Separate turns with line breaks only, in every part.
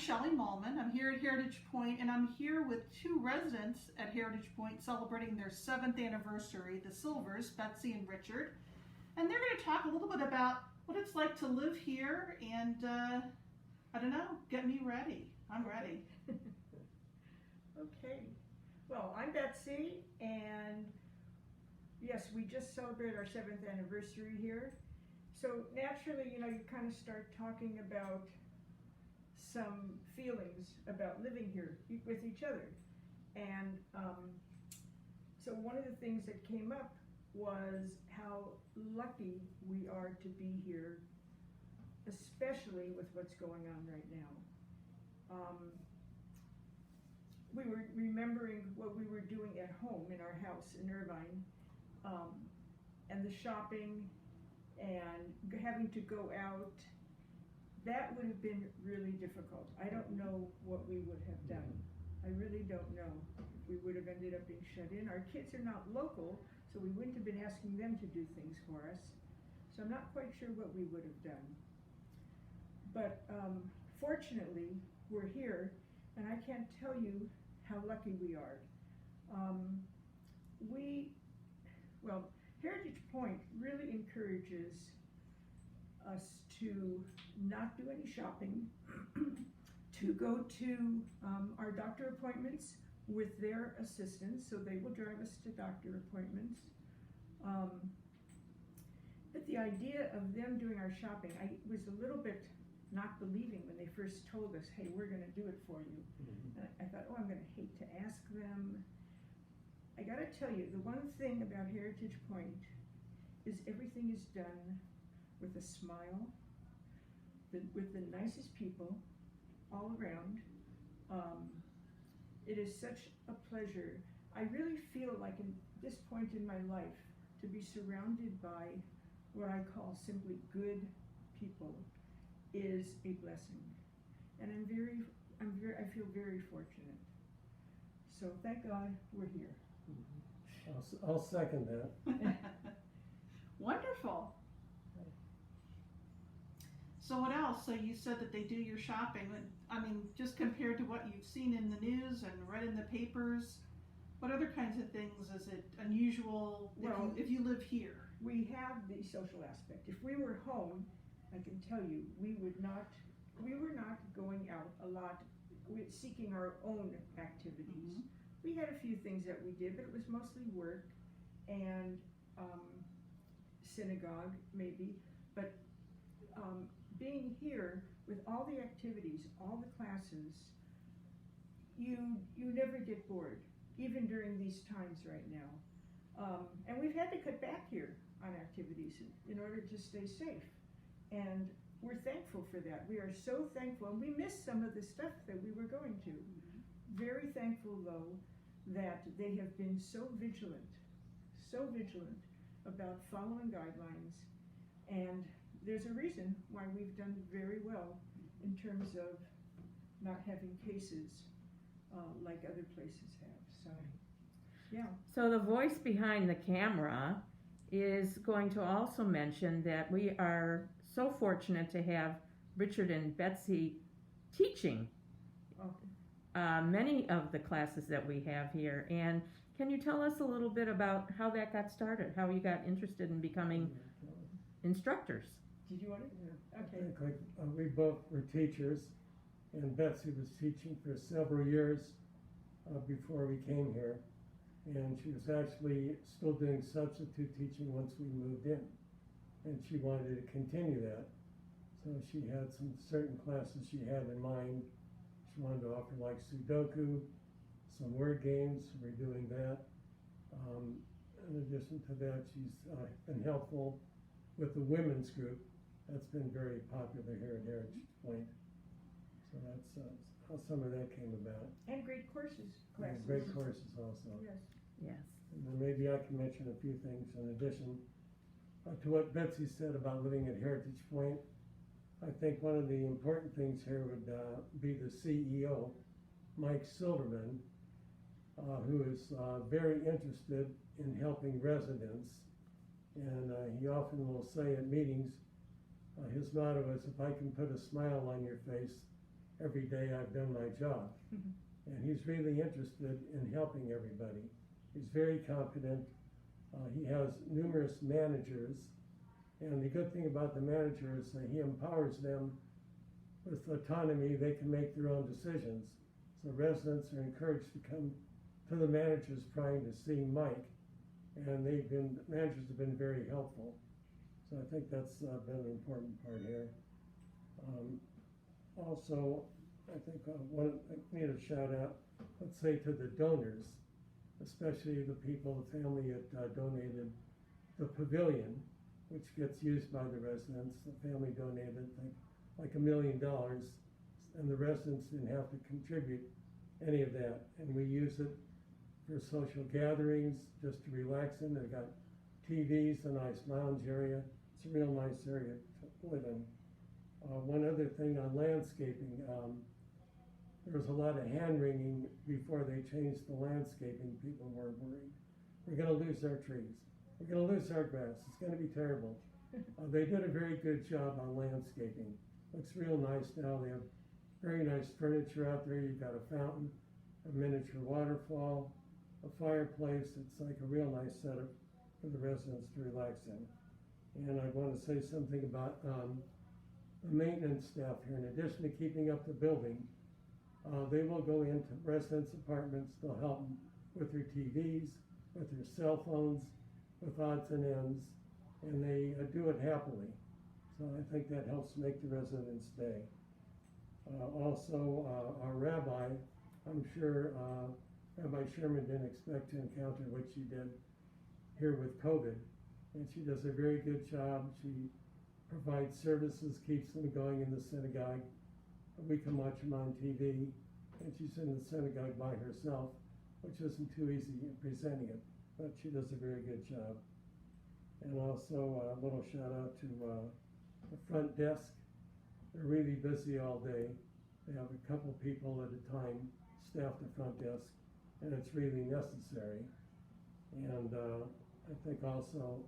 Shelley Mallman. I'm here at Heritage Pointe, and I'm here with two residents at Heritage Pointe celebrating their 7th anniversary, the Silvers, Betsy and Richard. And they're going to talk a little bit about what it's like to live here and, I don't know, get me ready. I'm ready.
Okay. Well, I'm Betsy, and yes, we just celebrated our 7th anniversary here. So naturally, you kind of start talking about some feelings about living here with each other. And so one of the things that came up was how lucky we are to be here, especially with what's going on right now. We were remembering what we were doing at home in our house in Irvine, and the shopping and having to go out. That would have been really difficult. I don't know what we would have done. I really don't know if we would have ended up being shut in. Our kids are not local, so we wouldn't have been asking them to do things for us. So I'm not quite sure what we would have done. But fortunately, we're here, and I can't tell you how lucky we are. Heritage Pointe really encourages us to not do any shopping, to go to our doctor appointments with their assistants, so they will drive us to doctor appointments. But the idea of them doing our shopping, I was a little bit not believing when they first told us, hey, we're going to do it for you. And I thought, oh, I'm going to hate to ask them. I got to tell you, the one thing about Heritage Pointe is everything is done with a smile, with the nicest people all around. It is such a pleasure. I really feel like in this point in my life to be surrounded by what I call simply good people is a blessing, and I feel very fortunate. So thank God we're here.
I'll second that.
Wonderful. So what else? So you said that they do your shopping. I mean, just compared to what you've seen in the news and read in the papers, what other kinds of things is it unusual if you live here?
We have the social aspect. If we were home, I can tell you, we were not going out a lot, seeking our own activities. Mm-hmm. We had a few things that we did, but it was mostly work and synagogue maybe. But being here with all the activities, all the classes, you never get bored, even during these times right now. And we've had to cut back here on activities in order to stay safe. And we're thankful for that. We are so thankful. And we missed some of the stuff that we were going to. Mm-hmm. Very thankful, though, that they have been so vigilant about following guidelines. And there's a reason why we've done very well in terms of not having cases like other places have. So, yeah.
So the voice behind the camera is going to also mention that we are so fortunate to have Richard and Betsy teaching many of the classes that we have here. And can you tell us a little bit about how that got started, how you got interested in becoming instructors?
Did you want to?
Yeah. Okay. We both were teachers, and Betsy was teaching for several years before we came here. And she was actually still doing substitute teaching once we moved in. And she wanted to continue that. So she had some certain classes she had in mind. She wanted to offer like Sudoku, some word games. We're doing that. In addition to that, she's been helpful with the women's group. That's been very popular here at Heritage Pointe. So that's how some of that came about.
And great classes.
And great courses also.
Yes.
Yes.
And then maybe I can mention a few things in addition to what Betsy said about living at Heritage Pointe. I think one of the important things here would be the CEO, Mike Silverman, who is very interested in helping residents. And he often will say at meetings, his motto is, if I can put a smile on your face every day I've done my job. And he's really interested in helping everybody. He's very competent. He has numerous managers, and the good thing about the managers is that he empowers them with autonomy. They can make their own decisions. So residents are encouraged to come to the managers trying to see Mike, and managers have been very helpful. So I think that's been an important part here. Also, I think I need a shout out, let's say, to the donors, especially the family that donated the pavilion, which gets used by the residents. The family donated like $1 million, and the residents didn't have to contribute any of that. And we use it for social gatherings, just to relax in. They've got TVs, a nice lounge area. It's a real nice area to live in. One other thing on landscaping, there was a lot of hand-wringing before they changed the landscaping. People were worried. We're going to lose our trees. We're going to lose our grass. It's going to be terrible. They did a very good job on landscaping. Looks real nice now. They have very nice furniture out there. You've got a fountain, a miniature waterfall, a fireplace. It's like a real nice setup for the residents to relax in. And I want to say something about the maintenance staff here. In addition to keeping up the building, they will go into residents' apartments. They'll help them with their TVs, with their cell phones, with odds and ends, and they do it happily. So I think that helps make the residents stay. Also, our rabbi, I'm sure Rabbi Sherman didn't expect to encounter what she did here with COVID, and she does a very good job. She provides services, keeps them going in the synagogue. We can watch them on TV, and she's in the synagogue by herself, which isn't too easy in presenting it, but she does a very good job. And also a little shout out to the front desk. They're really busy all day. They have a couple people at a time staff the front desk, and it's really necessary. And I think also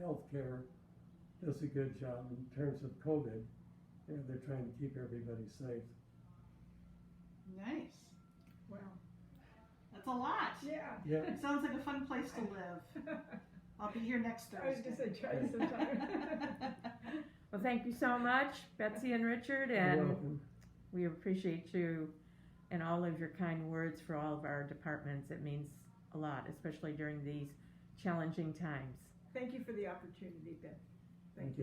healthcare does a good job in terms of COVID. They're trying to keep everybody safe.
Nice.
Wow.
That's a lot.
Yeah.
It sounds like a fun place to live. I'll be here next
I was
Thursday.
just try sometime.
Well, thank you so much, Betsy and Richard,
You're
and
welcome.
we appreciate you and all of your kind words for all of our departments. It means a lot, especially during these challenging times.
Thank you for the opportunity, Ben.
Thank you.